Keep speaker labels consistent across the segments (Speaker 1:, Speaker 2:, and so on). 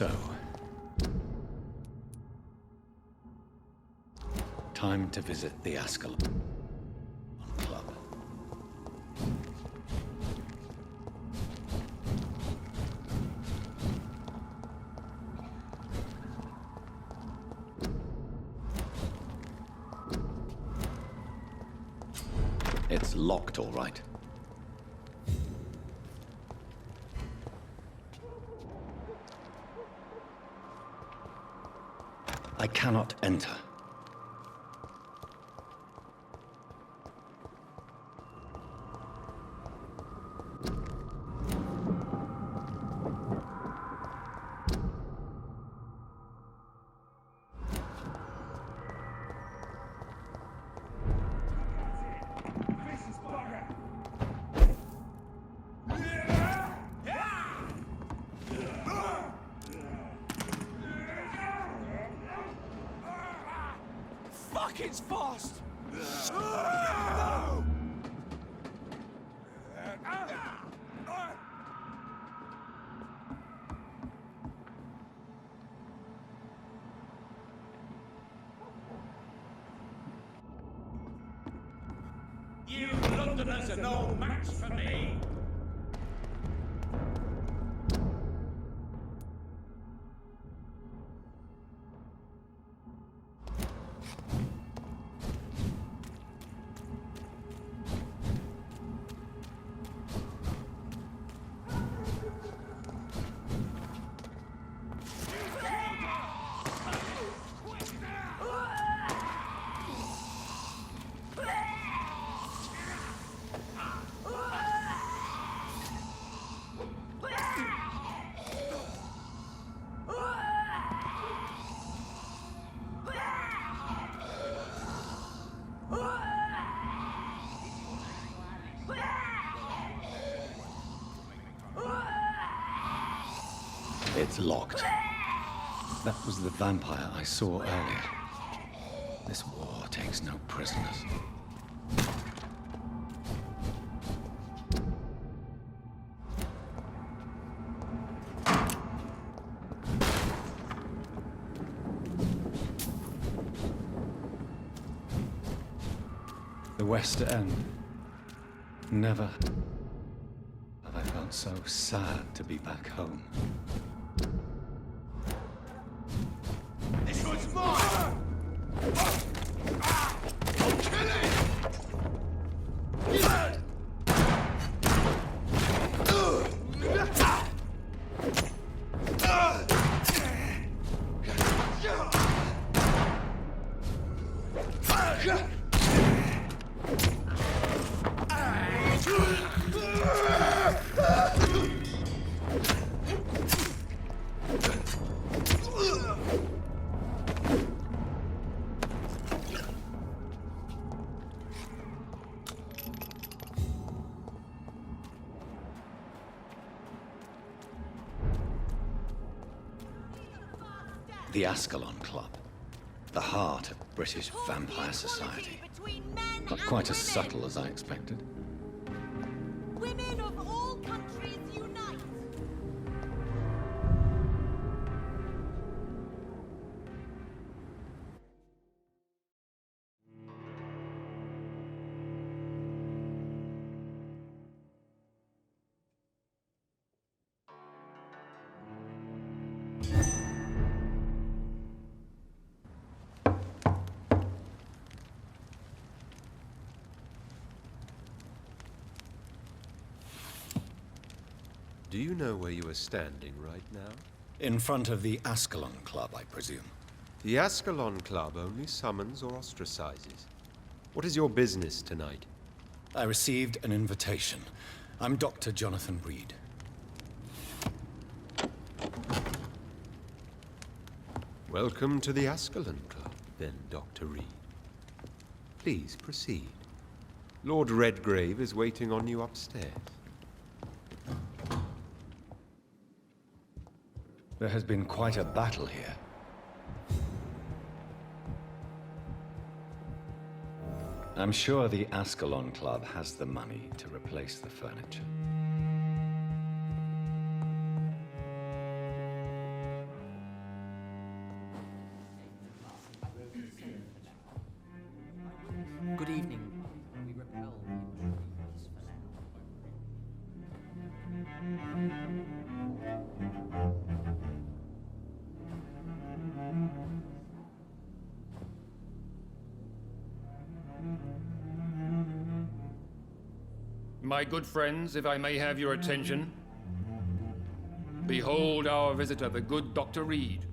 Speaker 1: So, time to visit the Ascalon Club. It's locked, all right. I cannot enter.
Speaker 2: Fuck, it's fast!
Speaker 3: You Londoners are no match for me!
Speaker 1: It's locked. That was the vampire I saw earlier. This war takes no prisoners. The West End. Never have I felt so sad to be back home.
Speaker 3: This one's mine! I'll kill it!
Speaker 1: The Ascalon Club. The heart of British vampire society. Not quite as subtle as I expected.
Speaker 4: Women of all countries unite!
Speaker 5: Do you know where you are standing right now?
Speaker 1: In front of the Ascalon Club, I presume.
Speaker 5: The Ascalon Club only summons or ostracizes. What is your business tonight?
Speaker 1: I received an invitation. I'm Dr. Jonathan Reed.
Speaker 5: Welcome to the Ascalon Club, then, Dr. Reed. Please proceed. Lord Redgrave is waiting on you upstairs.
Speaker 1: There has been quite a battle here. I'm sure the Ascalon Club has the money to replace the furniture.
Speaker 6: My good friends, if I may have your attention. Behold our visitor, the good Dr. Reed.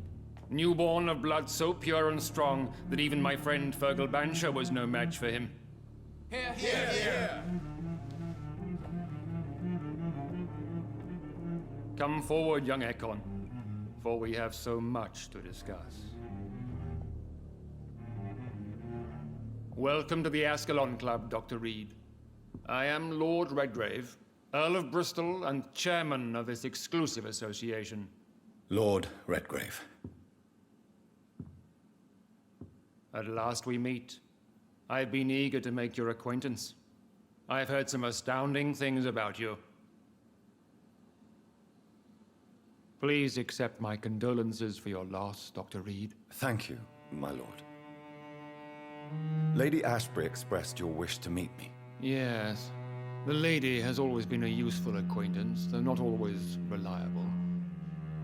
Speaker 6: Newborn of blood so pure and strong that even my friend Fergal Bansher was no match for him.
Speaker 2: Here, here, here.
Speaker 6: Come forward, young Ekon, for we have so much to discuss. Welcome to the Ascalon Club, Dr. Reed. I am Lord Redgrave, Earl of Bristol and chairman of this exclusive association.
Speaker 1: Lord Redgrave.
Speaker 6: At last we meet. I've been eager to make your acquaintance. I've heard some astounding things about you. Please accept my condolences for your loss, Dr. Reed.
Speaker 1: Thank you, my lord. Lady Ashbury expressed your wish to meet me.
Speaker 6: Yes. The lady has always been a useful acquaintance, though not always reliable.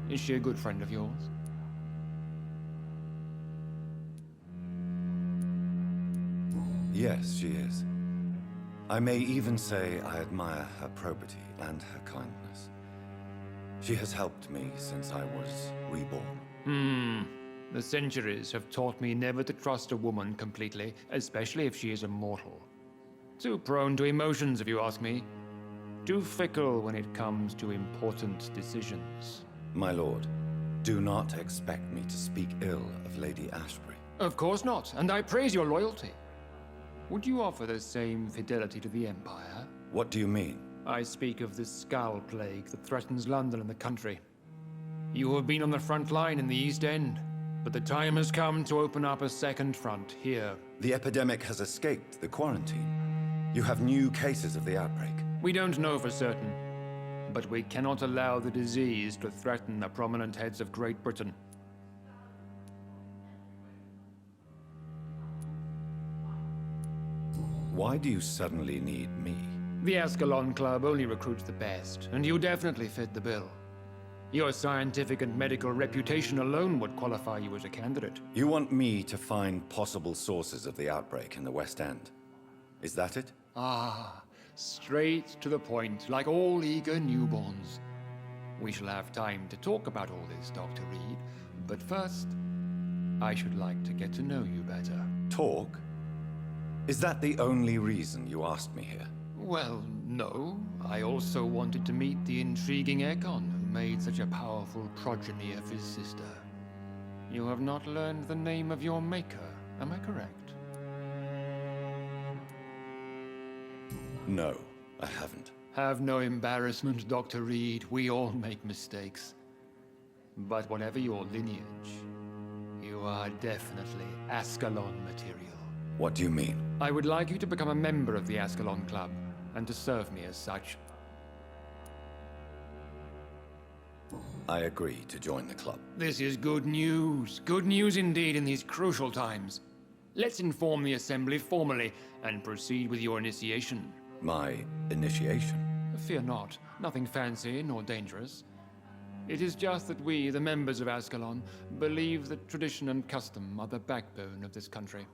Speaker 6: Is she a good friend of yours?
Speaker 1: Yes, she is. I may even say I admire her probity and her kindness. She has helped me since I was reborn.
Speaker 6: The centuries have taught me never to trust a woman completely, especially if she is a mortal. Too prone to emotions, if you ask me. Too fickle when it comes to important decisions.
Speaker 1: My lord, do not expect me to speak ill of Lady Ashbury.
Speaker 6: Of course not, and I praise your loyalty. Would you offer the same fidelity to the Empire?
Speaker 1: What do you mean?
Speaker 6: I speak of the Skull Plague that threatens London and the country. You have been on the front line in the East End, but the time has come to open up a second front here.
Speaker 1: The epidemic has escaped the quarantine. You have new cases of the outbreak.
Speaker 6: We don't know for certain, but we cannot allow the disease to threaten the prominent heads of Great Britain.
Speaker 1: Why do you suddenly need me?
Speaker 6: The Ascalon Club only recruits the best, and you definitely fit the bill. Your scientific and medical reputation alone would qualify you as a candidate.
Speaker 1: You want me to find possible sources of the outbreak in the West End. Is that it?
Speaker 6: Ah, straight to the point, like all eager newborns. We shall have time to talk about all this, Dr. Reed, but first, I should like to get to know you better.
Speaker 1: Talk? Is that the only reason you asked me here?
Speaker 6: Well, no. I also wanted to meet the intriguing Ekon, who made such a powerful progeny of his sister. You have not learned the name of your maker, am I correct?
Speaker 1: No, I haven't.
Speaker 6: Have no embarrassment, Dr. Reed. We all make mistakes. But whatever your lineage, you are definitely Ascalon material.
Speaker 1: What do you mean?
Speaker 6: I would like you to become a member of the Ascalon Club, and to serve me as such.
Speaker 1: I agree to join the club.
Speaker 6: This is good news. Good news indeed in these crucial times. Let's inform the Assembly formally, and proceed with your initiation.
Speaker 1: My initiation?
Speaker 6: Fear not. Nothing fancy nor dangerous. It is just that we, the members of Ascalon, believe that tradition and custom are the backbone of this country.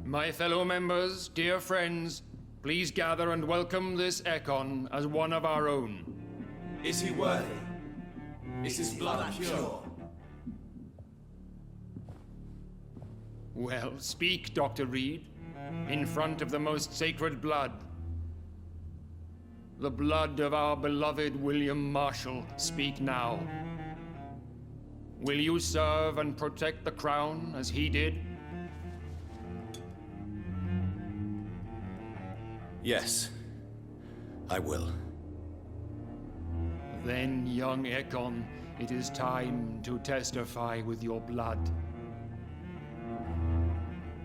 Speaker 6: My fellow members, dear friends, please gather and welcome this Ekon as one of our own.
Speaker 2: Is he worthy? Is his blood pure?
Speaker 6: Well, speak, Dr. Reed, in front of the most sacred blood. The blood of our beloved William Marshall, speak now. Will you serve and protect the crown as he did?
Speaker 1: Yes, I will.
Speaker 6: Then, young Ekon, it is time to testify with your blood.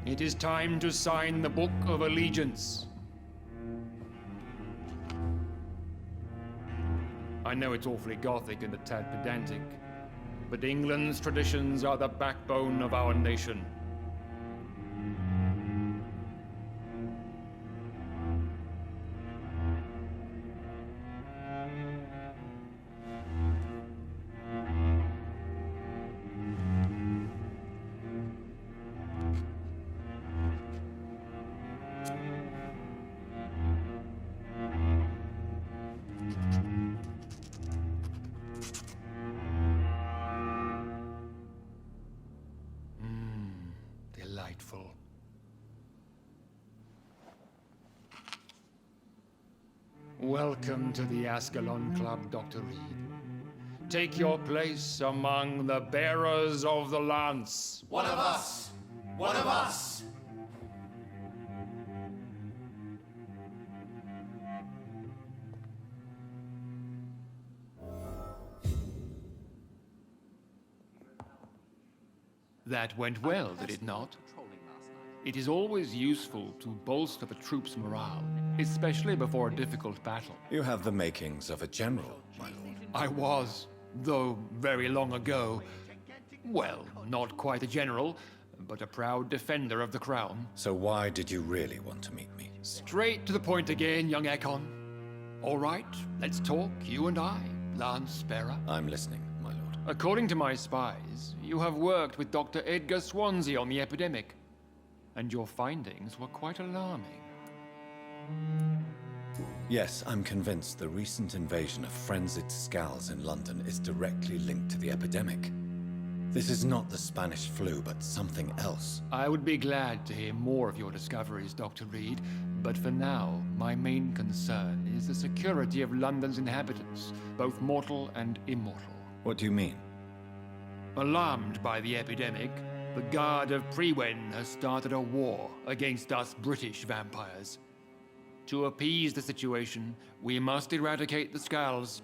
Speaker 6: It is time to sign the Book of Allegiance. I know it's awfully gothic and a tad pedantic, but England's traditions are the backbone of our nation. Welcome to the Ascalon Club, Dr. Reed. Take your place among the bearers of the lance.
Speaker 2: One of us! One of us!
Speaker 6: That went well, did it not? It is always useful to bolster the troops' morale, especially before a difficult battle.
Speaker 1: You have the makings of a general, my lord.
Speaker 6: I was, though very long ago. Well, not quite a general, but a proud defender of the crown.
Speaker 1: So why did you really want to meet me?
Speaker 6: Straight to the point again, young Ekon. All right, let's talk, you and I, Lance Sparrow.
Speaker 1: I'm listening, my lord.
Speaker 6: According to my spies, you have worked with Dr. Edgar Swansea on the epidemic, and your findings were quite alarming.
Speaker 1: Yes, I'm convinced the recent invasion of frenzied Scals in London is directly linked to the epidemic. This is not the Spanish flu, but something else.
Speaker 6: I would be glad to hear more of your discoveries, Dr. Reed, but for now, my main concern is the security of London's inhabitants, both mortal and immortal.
Speaker 1: What do you mean?
Speaker 6: Alarmed by the epidemic, the Guard of Prewen has started a war against us British vampires. To appease the situation, we must eradicate the Scals.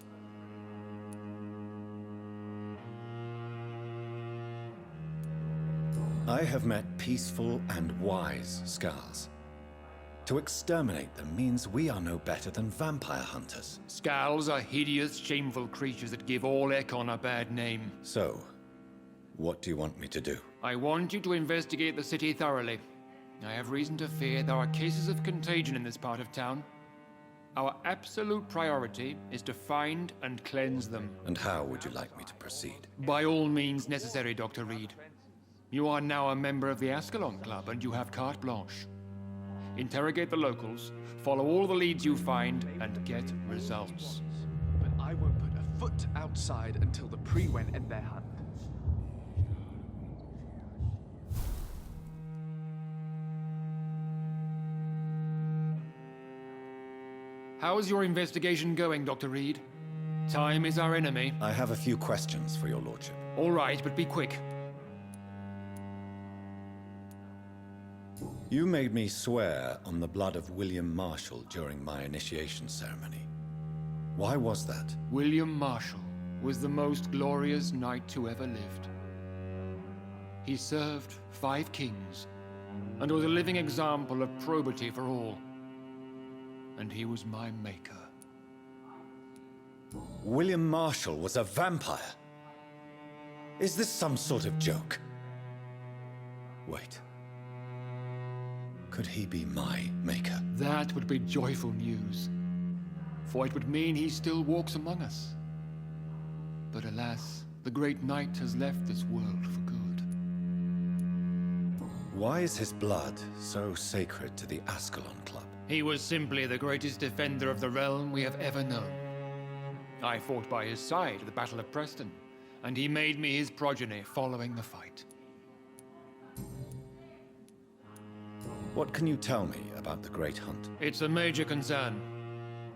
Speaker 1: I have met peaceful and wise Scals. To exterminate them means we are no better than vampire hunters.
Speaker 6: Scals are hideous, shameful creatures that give all Ekon a bad name.
Speaker 1: So, what do you want me to do?
Speaker 6: I want you to investigate the city thoroughly. I have reason to fear there are cases of contagion in this part of town. Our absolute priority is to find and cleanse them.
Speaker 1: And how would you like me to proceed?
Speaker 6: By all means necessary, Dr. Reed. You are now a member of the Ascalon Club, and you have carte blanche. Interrogate the locals, follow all the leads you find, and get results.
Speaker 7: But I won't put a foot outside until the Prewen end their hunt.
Speaker 6: How's your investigation going, Dr. Reed? Time is our enemy.
Speaker 1: I have a few questions for your lordship.
Speaker 6: All right, but be quick.
Speaker 1: You made me swear on the blood of William Marshall during my initiation ceremony. Why was that?
Speaker 6: William Marshall was the most glorious knight who ever lived. He served 5 kings and was a living example of probity for all. And he was my maker.
Speaker 1: William Marshall was a vampire? Is this some sort of joke? Wait. Could he be my maker?
Speaker 6: That would be joyful news, for it would mean he still walks among us. But alas, the great knight has left this world for good.
Speaker 1: Why is his blood so sacred to the Ascalon Club?
Speaker 6: He was simply the greatest defender of the realm we have ever known. I fought by his side at the Battle of Preston, and he made me his progeny following the fight.
Speaker 1: What can you tell me about the Great Hunt?
Speaker 6: It's a major concern,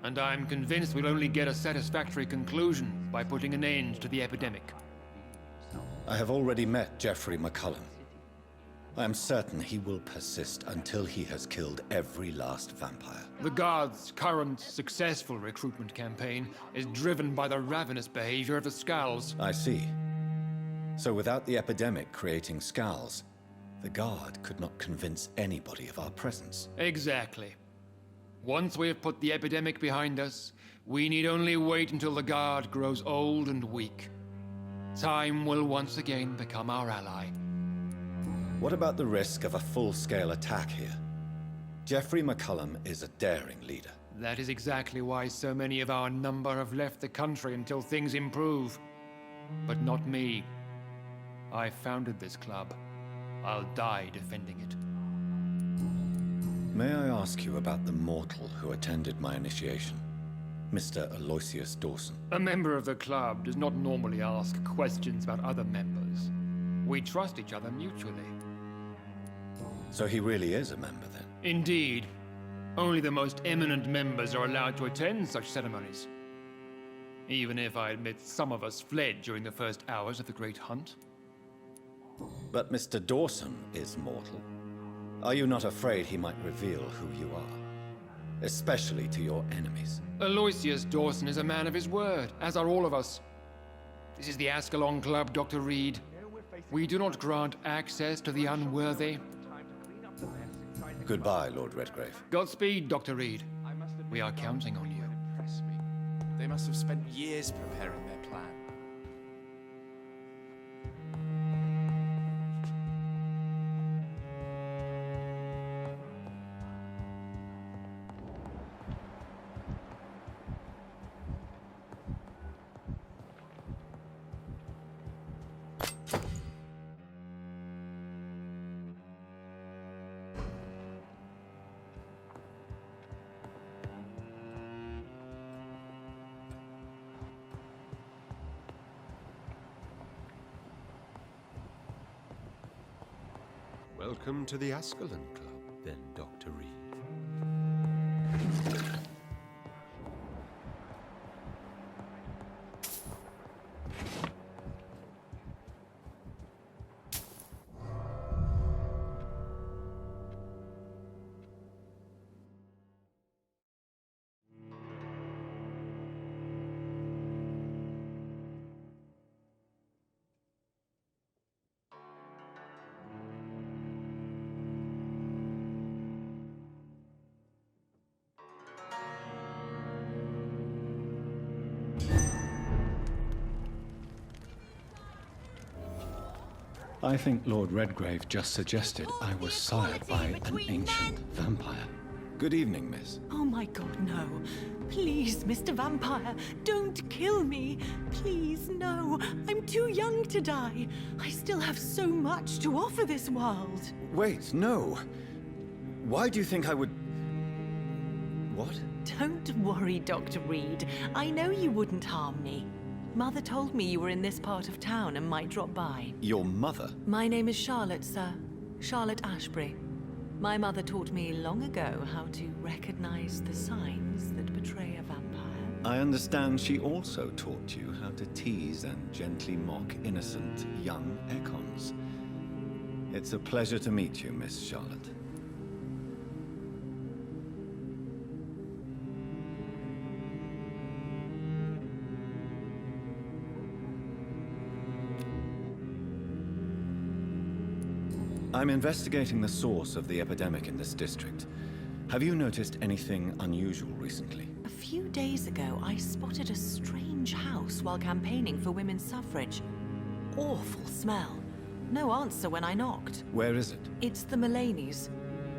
Speaker 6: and I'm convinced we'll only get a satisfactory conclusion by putting an end to the epidemic.
Speaker 1: I have already met Geoffrey McCullum. I am certain he will persist until he has killed every last vampire.
Speaker 6: The Guard's current successful recruitment campaign is driven by the ravenous behavior of the Scowls.
Speaker 1: I see. So without the epidemic creating Scowls, the Guard could not convince anybody of our presence.
Speaker 6: Exactly. Once we have put the epidemic behind us, we need only wait until the Guard grows old and weak. Time will once again become our ally.
Speaker 1: What about the risk of a full-scale attack here? Geoffrey McCullum is a daring leader.
Speaker 6: That is exactly why so many of our number have left the country until things improve. But not me. I founded this club. I'll die defending it.
Speaker 1: May I ask you about the mortal who attended my initiation? Mr. Aloysius Dawson.
Speaker 6: A member of the club does not normally ask questions about other members. We trust each other mutually.
Speaker 1: So he really is a member, then?
Speaker 6: Indeed. Only the most eminent members are allowed to attend such ceremonies. Even if I admit some of us fled during the first hours of the Great Hunt.
Speaker 1: But Mr. Dawson is mortal. Are you not afraid he might reveal who you are? Especially to your enemies.
Speaker 6: Aloysius Dawson is a man of his word, as are all of us. This is the Ascalon Club, Dr. Reed. We do not grant access to the unworthy.
Speaker 1: Goodbye, Lord Redgrave.
Speaker 6: Godspeed, Dr. Reed. We are counting on you.
Speaker 7: Impress me. They must have spent years preparing their plan.
Speaker 5: Welcome to the Ascalon Club, then, Dr. Reed.
Speaker 8: I think Lord Redgrave just suggested I was sired by an ancient vampire.
Speaker 1: Good evening, miss.
Speaker 4: Oh my god, no. Please, Mr. Vampire, don't kill me. Please, no. I'm too young to die. I still have so much to offer this world.
Speaker 1: Wait, no. Why do you think I would... What?
Speaker 4: Don't worry, Dr. Reed. I know you wouldn't harm me. Mother told me you were in this part of town and might drop by.
Speaker 1: Your mother?
Speaker 4: My name is Charlotte, sir. Charlotte Ashbury. My mother taught me long ago how to recognize the signs that betray a vampire.
Speaker 1: I understand she also taught you how to tease and gently mock innocent young Ekons. It's a pleasure to meet you, Miss Charlotte. I'm investigating the source of the epidemic in this district. Have you noticed anything unusual recently?
Speaker 4: A few days ago, I spotted a strange house while campaigning for women's suffrage. Awful smell. No answer when I knocked.
Speaker 1: Where is it?
Speaker 4: It's the Mullaney's,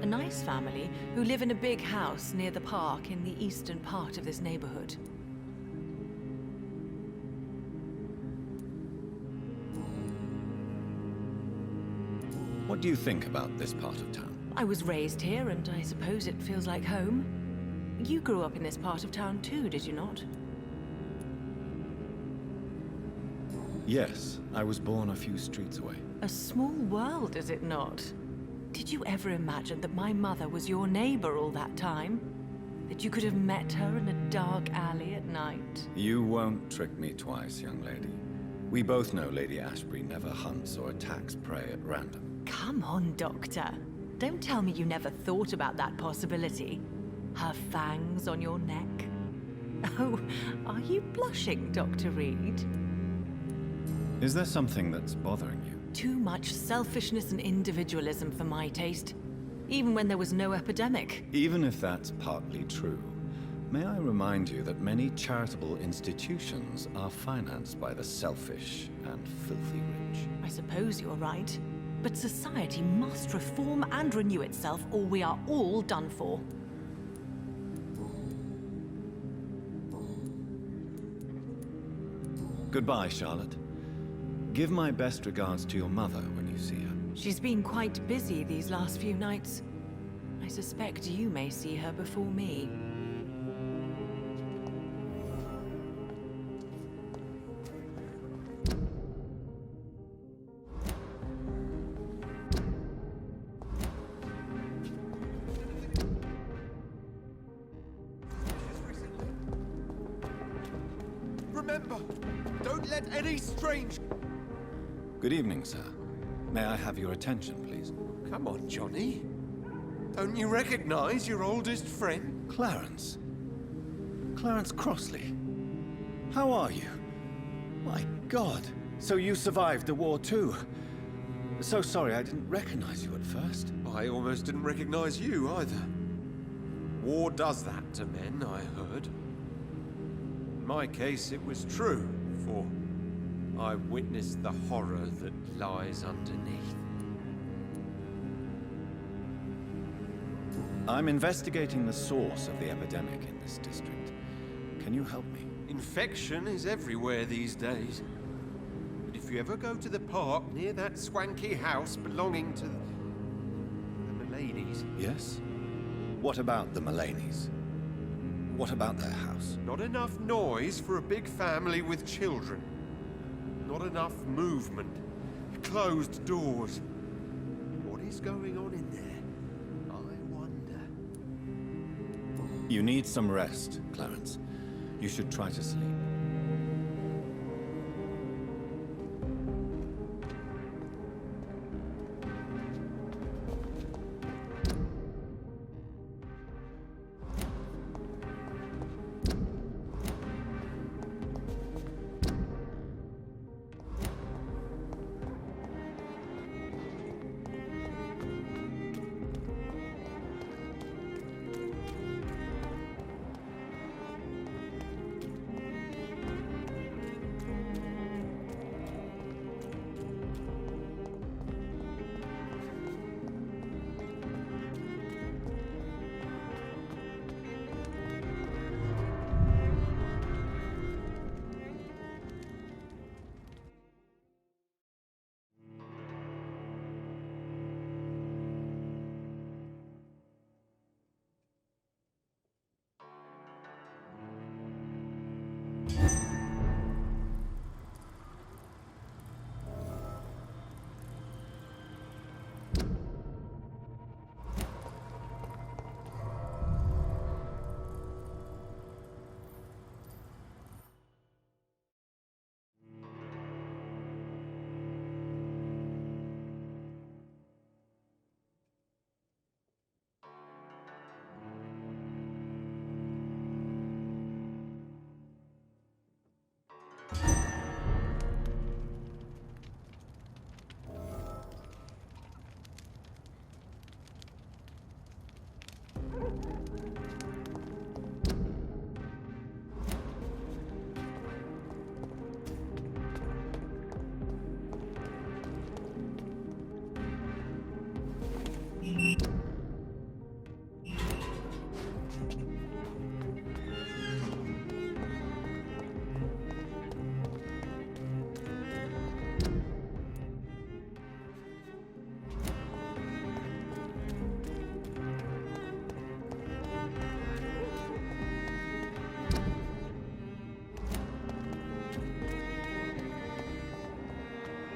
Speaker 4: a nice family who live in a big house near the park in the eastern part of this neighborhood.
Speaker 1: What do you think about this part of town?
Speaker 4: I was raised here, and I suppose it feels like home. You grew up in this part of town too, did you not?
Speaker 1: Yes, I was born a few streets away.
Speaker 4: A small world, is it not? Did you ever imagine that my mother was your neighbor all that time? That you could have met her in a dark alley at night?
Speaker 1: You won't trick me twice, young lady. We both know Lady Ashbury never hunts or attacks prey at random.
Speaker 4: Come on, Doctor. Don't tell me you never thought about that possibility. Her fangs on your neck. Oh, are you blushing, Dr. Reed?
Speaker 1: Is there something that's bothering you?
Speaker 4: Too much selfishness and individualism for my taste. Even when there was no epidemic.
Speaker 1: Even if that's partly true, may I remind you that many charitable institutions are financed by the selfish and filthy rich.
Speaker 4: I suppose you're right. But society must reform and renew itself, or we are all done for.
Speaker 1: Goodbye, Charlotte. Give my best regards to your mother when you see her.
Speaker 4: She's been quite busy these last few nights. I suspect you may see her before me.
Speaker 5: remember, don't let any strange...
Speaker 1: Good evening, sir. May I have your attention, please?
Speaker 5: Come on, Johnny. Don't you recognize your oldest friend?
Speaker 1: Clarence. Clarence Crossley. How are you? My God. So you survived the war too. So sorry I didn't recognize you at first.
Speaker 5: I almost didn't recognize you either. War does that to men, I heard. In my case, it was true, for I witnessed the horror that lies underneath.
Speaker 1: I'm investigating the source of the epidemic in this district. Can you help me?
Speaker 5: Infection is everywhere these days. But if you ever go to the park near that swanky house belonging to the Mullaney's...
Speaker 1: Yes? What about the Mullaney's? What about their house?
Speaker 5: Not enough noise for a big family with children. Not enough movement. Closed doors. What is going on in there? I wonder.
Speaker 1: You need some rest, Clarence. You should try to sleep.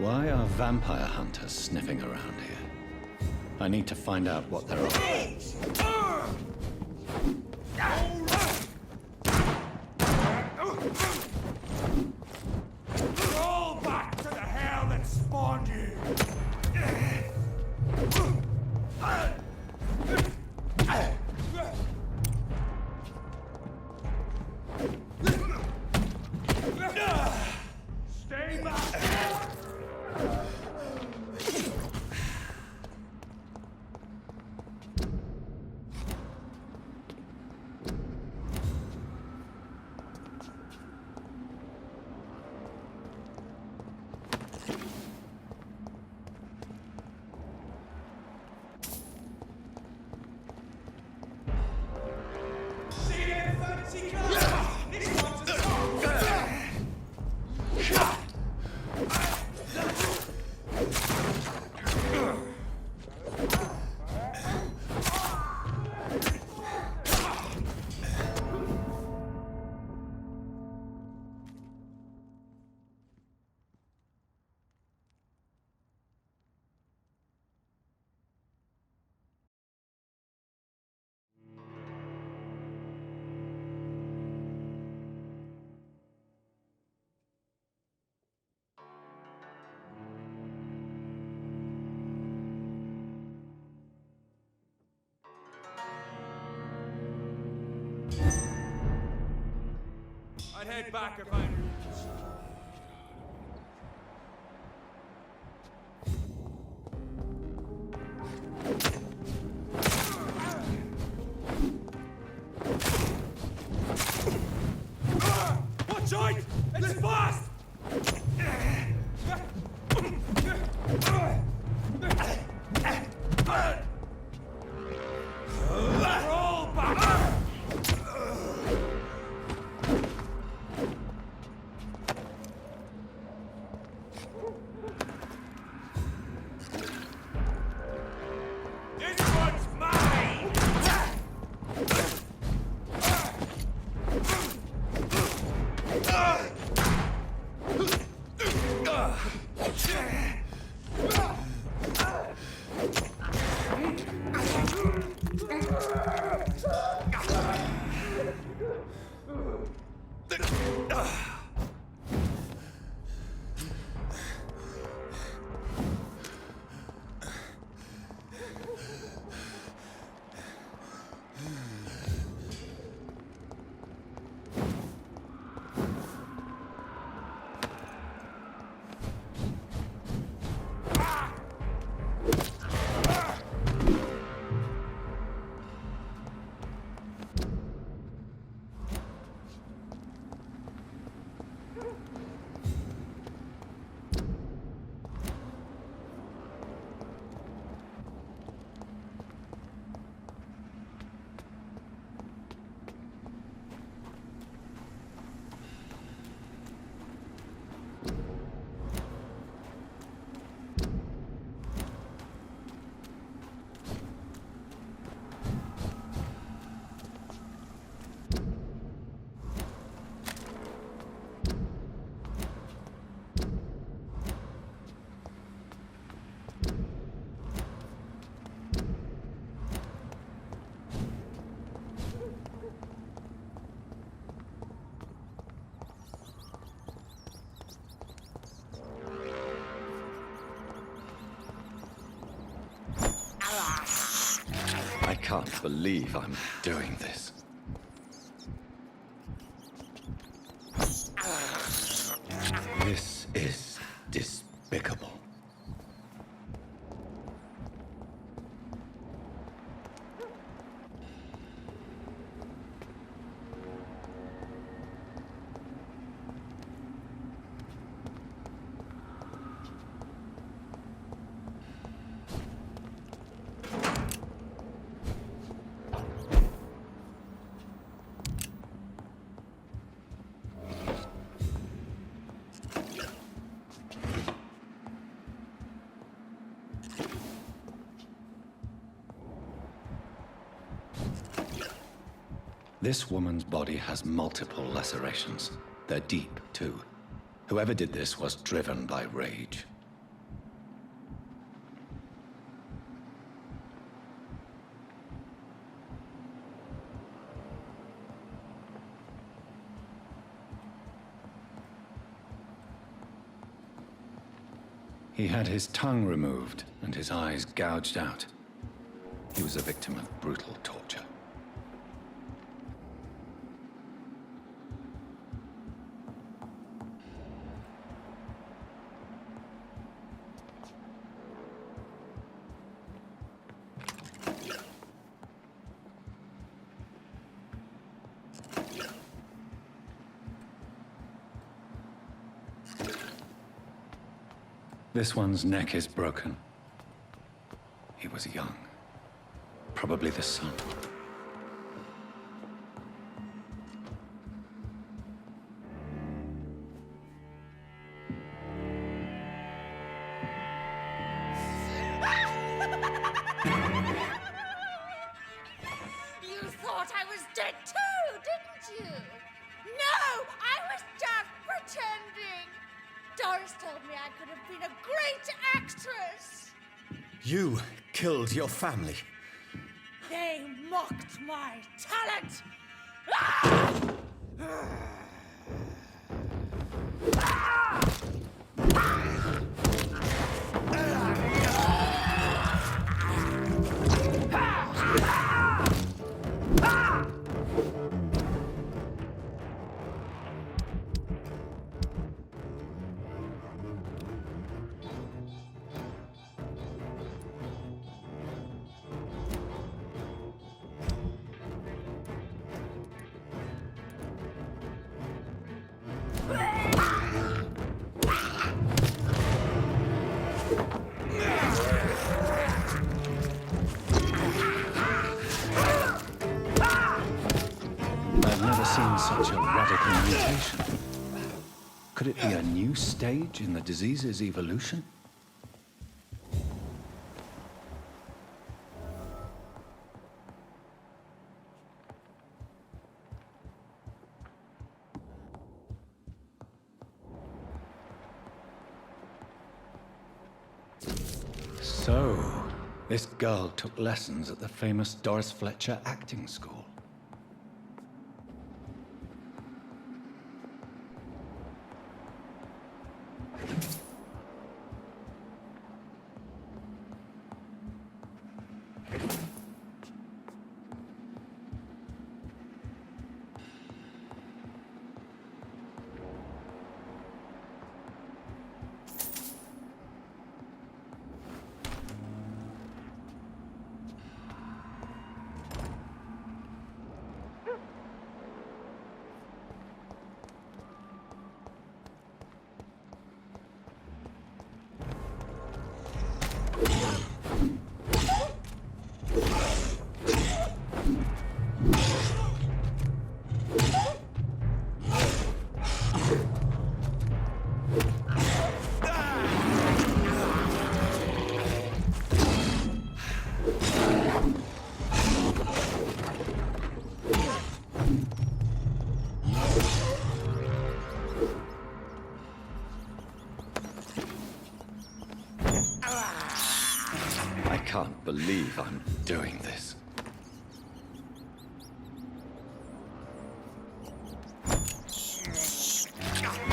Speaker 1: Why are vampire hunters sniffing around here? I need to find out what they're up
Speaker 3: Roll back to the hell that spawned you! Stay back! head back if I... Watch out! It's fast! Roll back! This one's mine!
Speaker 8: I can't believe I'm doing this. This is despicable. This woman's body has multiple lacerations. They're deep, too. Whoever did this was driven by rage. He had his tongue removed and his eyes gouged out. He was a victim of brutal torture. This one's neck is broken. He was young. Probably the son.
Speaker 9: You thought I was dead too, didn't you? No, I was just pretending. Doris told me I could have been a great actress.
Speaker 1: You killed your family.
Speaker 9: They mocked my talent. Ah!
Speaker 8: I've never seen such a radical mutation. Could it be a new stage in the disease's evolution? So, this girl took lessons at the famous Doris Fletcher acting school. I can't believe I'm doing this.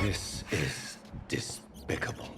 Speaker 8: This is despicable.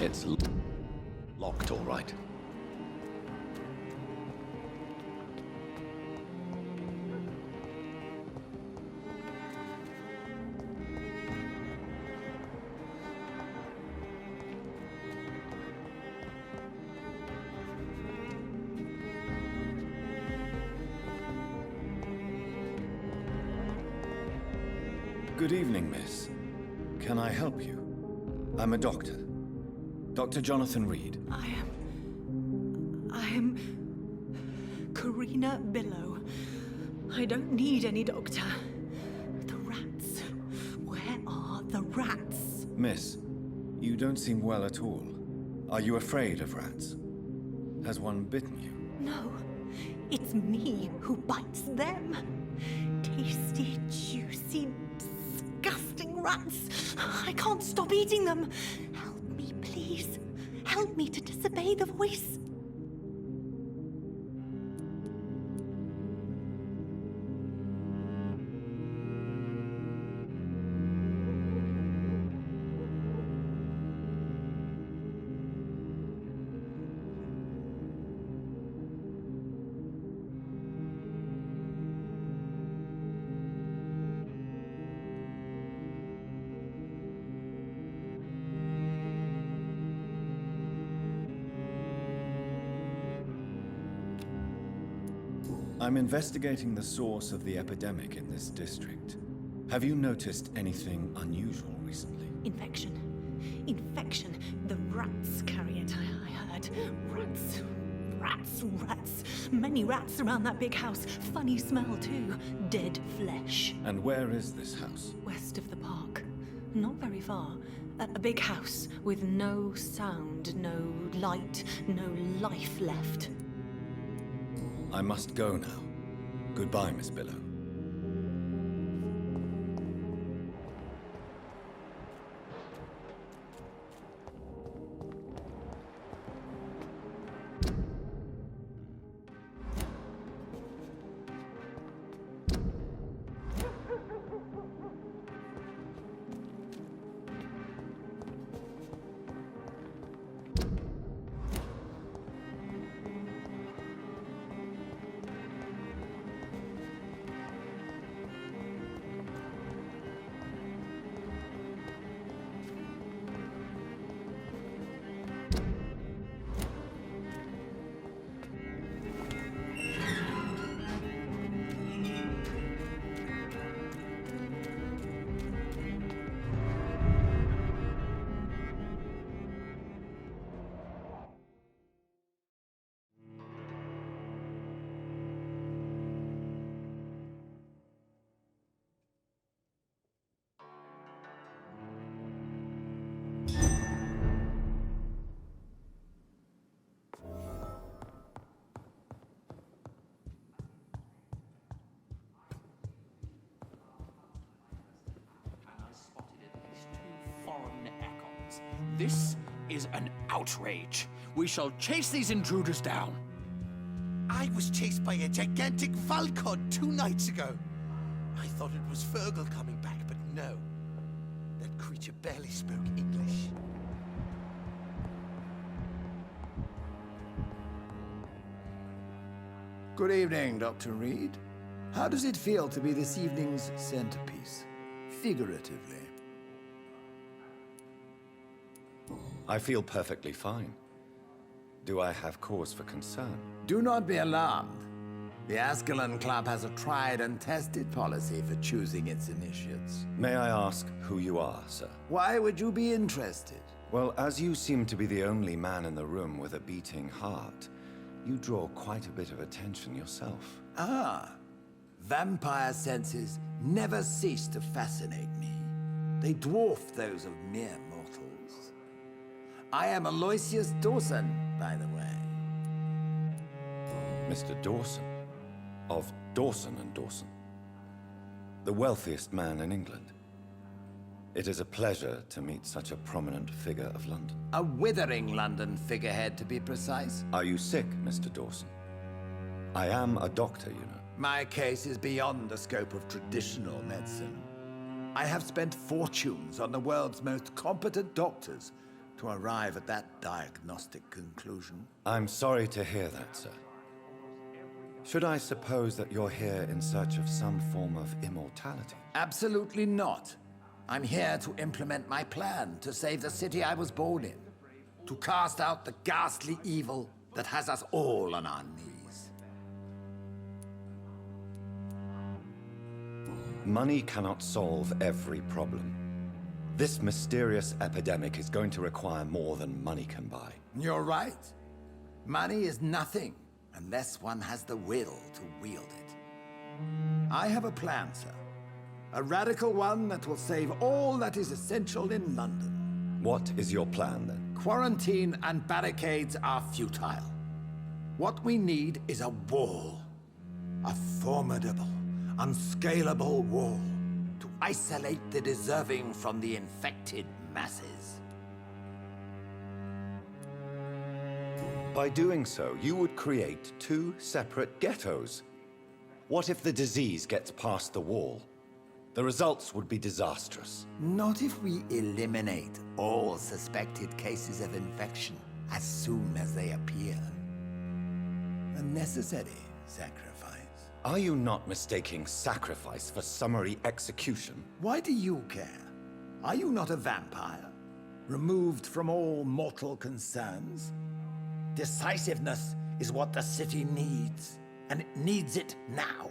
Speaker 8: It's locked, all right.
Speaker 1: Good evening, miss. Can I help you? I'm a doctor. Dr. Jonathan Reed.
Speaker 4: I am Karina Billow. I don't need any doctor. The rats. Where are the rats?
Speaker 1: Miss, you don't seem well at all. Are you afraid of rats? Has one bitten you?
Speaker 4: No, it's me who bites them. Tasty, juicy, disgusting rats. I can't stop eating them. Help me, please. Help me to disobey the voice.
Speaker 1: I'm investigating the source of the epidemic in this district. Have you noticed anything unusual recently?
Speaker 4: Infection. Infection. The rats carry it, I heard. Rats. Rats. Rats. Many rats around that big house. Funny smell, too. Dead flesh.
Speaker 1: And where is this house?
Speaker 4: West of the park. Not very far. A big house with no sound, no light, no life left.
Speaker 1: I must go now. Goodbye, Miss Billow.
Speaker 3: This is an outrage. We shall chase these intruders down.
Speaker 10: I was chased by a gigantic falcon 2 nights ago. I thought it was Fergal coming back, but no. That creature barely spoke English.
Speaker 11: Good evening, Dr. Reed. How does it feel to be this evening's centerpiece? Figuratively.
Speaker 1: I feel perfectly fine. Do I have cause for concern?
Speaker 11: Do not be alarmed. The Ascalon Club has a tried and tested policy for choosing its initiates.
Speaker 1: May I ask who you are, sir?
Speaker 11: Why would you be interested?
Speaker 1: Well, as you seem to be the only man in the room with a beating heart, you draw quite a bit of attention yourself.
Speaker 11: Ah, vampire senses never cease to fascinate me. They dwarf those of mere mortals. I am Aloysius Dawson, by the way.
Speaker 1: Mr. Dawson, of Dawson and Dawson, the wealthiest man in England. It is a pleasure to meet such a prominent figure of London.
Speaker 11: A withering London figurehead, to be precise.
Speaker 1: Are you sick, Mr. Dawson? I am a doctor, you know.
Speaker 11: My case is beyond the scope of traditional medicine. I have spent fortunes on the world's most competent doctors to arrive at that diagnostic conclusion.
Speaker 1: I'm sorry to hear that, sir. Should I suppose that you're here in search of some form of immortality?
Speaker 11: Absolutely not. I'm here to implement my plan to save the city I was born in. To cast out the ghastly evil that has us all on our knees.
Speaker 1: Money cannot solve every problem. This mysterious epidemic is going to require more than money can buy.
Speaker 11: You're right. Money is nothing unless one has the will to wield it. I have a plan, sir. A radical one that will save all that is essential in London.
Speaker 8: What is your plan, then?
Speaker 11: Quarantine and barricades are futile. What we need is a wall. A formidable, unscalable wall to isolate the deserving from the infected masses.
Speaker 8: By doing so, you would create two separate ghettos. What if the disease gets past the wall? The results would be disastrous.
Speaker 11: Not if we eliminate all suspected cases of infection as soon as they appear. A necessary sacrifice.
Speaker 8: Are you not mistaking sacrifice for summary execution?
Speaker 11: Why do you care? Are you not a vampire? Removed from all mortal concerns? Decisiveness is what the city needs, and it needs it now.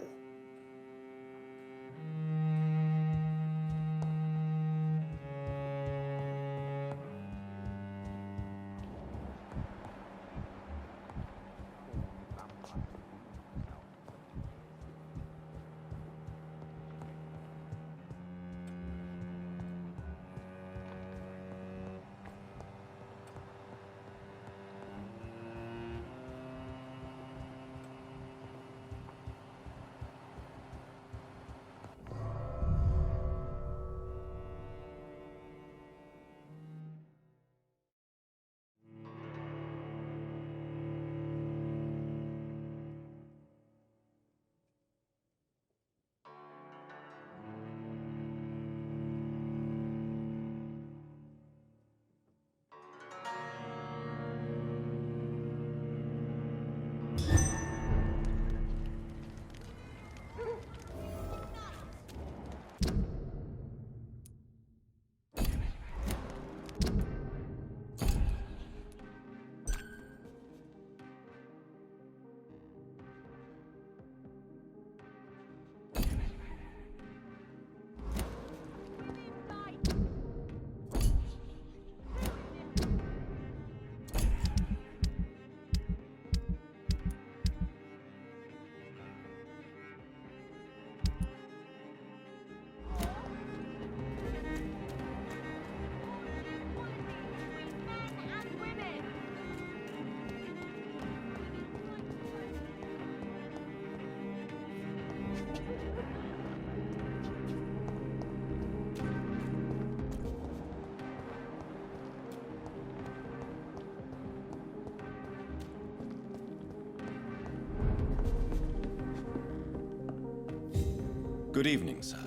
Speaker 1: Good evening, sir.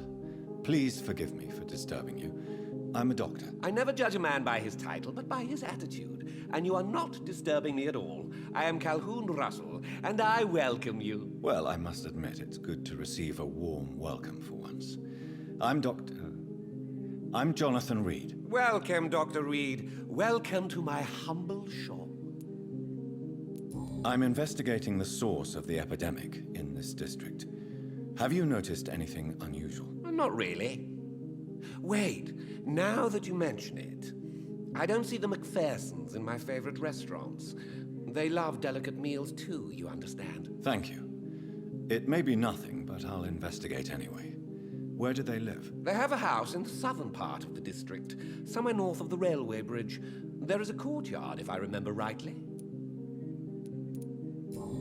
Speaker 1: Please forgive me for disturbing you. I'm a doctor.
Speaker 12: I never judge a man by his title, but by his attitude. And you are not disturbing me at all. I am Calhoun Russell, and I welcome you.
Speaker 1: Well, I must admit, it's good to receive a warm welcome for once. I'm Jonathan Reed.
Speaker 12: Welcome, Dr. Reed. Welcome to my humble shop.
Speaker 1: I'm investigating the source of the epidemic in this district. Have you noticed anything unusual?
Speaker 12: Not really. Wait, now that you mention it, I don't see the McPhersons in my favorite restaurants. They love delicate meals too, you understand.
Speaker 1: Thank you. It may be nothing, but I'll investigate anyway. Where do they live?
Speaker 12: They have a house in the southern part of the district, somewhere north of the railway bridge. There is a courtyard, if I remember rightly.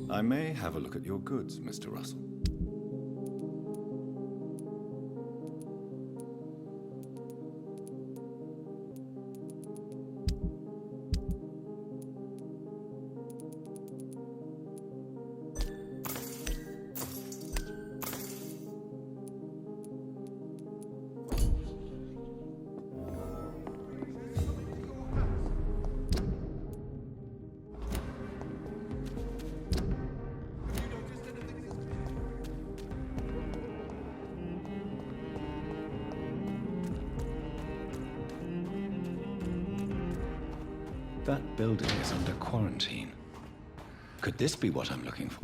Speaker 1: I may have a look at your goods, Mr. Russell.
Speaker 8: That building is under quarantine. Could this be what I'm looking for?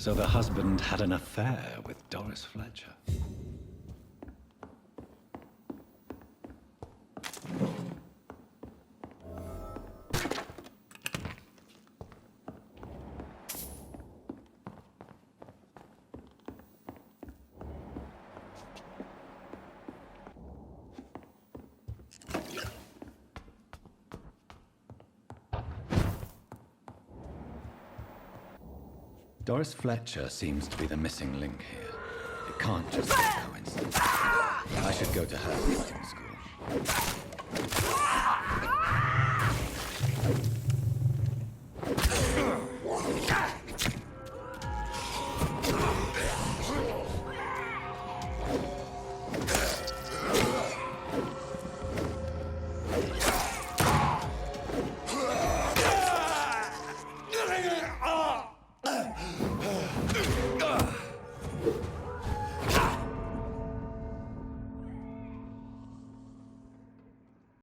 Speaker 1: So the husband had an affair with Doris Fletcher. Doris Fletcher seems to be the missing link here. It can't just be a coincidence. I should go to her boarding school.